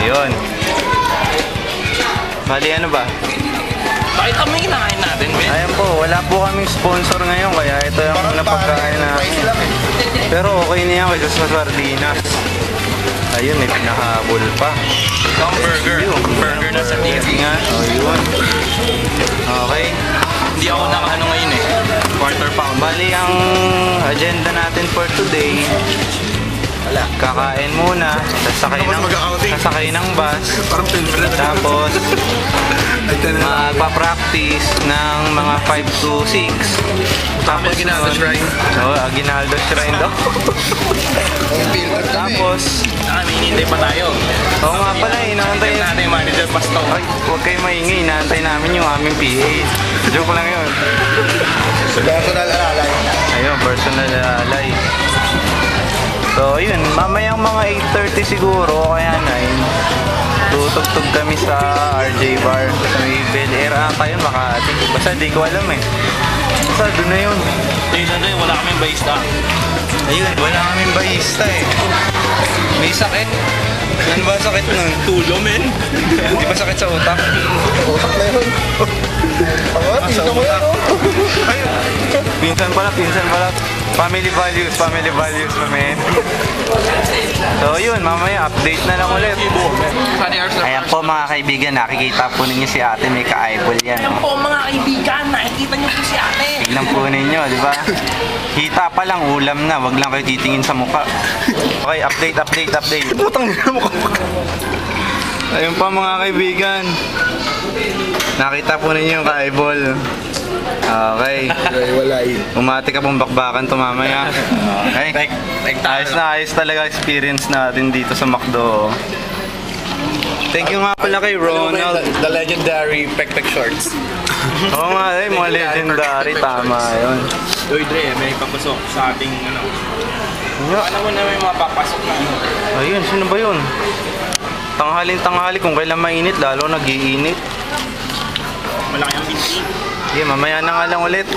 Ayun. Bali ano ba? Bakit kami kinakain natin, Ben? Ayan po, wala po kaming sponsor ngayon kaya ito yung mga pagkain namin. Pero okay na yan kasi sa sardinas. Ayun, may pinahabol pa. Ang burger. Burger na sa TV. Nga, ayun. Okay. Hindi ako nakaano ngayon eh. Quarter pound. Bali ang agenda natin for today, kakain muna, sasakay ng bus, tapos magpa-practice ng mga 5 to 6. Tapos Aguinaldo Shrine. Oo, Aguinaldo Shrine daw. Tapos, May hinihintay pa tayo. oo nga pala, inaantay natin yung manager, Pasto. Ay, huwag kayo maingay, inaantay namin yung aming PA. Joke lang yun. Personal alalay. Ayun, personal alay. So, yun, mamayang mga 8:30 siguro, kaya 9. Tutugtog kami sa RJ Bar. Sa may Bel Air ata yun, Makati. Basta di ko alam eh. Basta doon na yun. Tingnan wala kaming barista. Ayun, wala kaming barista eh. May sakit. Ano ba sakit nun? Tulo, men. Di ba sakit sa utak? Utak na yun. Sa Tingnan mo yan, utak. Ayun. Pinsan pala. Family values pa, men. So yun, mamaya update na lang ulit. Ayan po mga kaibigan, nakikita po ninyo si ate, may ka-eyeball yan. Ayan po mga kaibigan, nakikita niyo po si ate. Tignan po ninyo, di ba? Kita pa lang, ulam na, wag lang kayo titingin sa mukha. Okay, update. Putang ina mo. Ayun pa mga kaibigan. Nakita po ninyo yung ka-eyeball. Okay. Wala yun. Umati ka pong bakbakan to mamaya. Okay. Ayos talaga experience natin dito sa McDo. Thank you nga pala kay Ronald. The legendary Pek Shorts. Oo nga eh, mga legendary. Tama yun. Uy, Dre, may papasok sa ating ano. Ano mo na may mga papasok na ano? Ayun, sino ba yun? Tanghaling-tanghali, kung kailan mainit, lalo nag-iinit. Malaki ang binti. Okay, mamaya na nga lang ulit.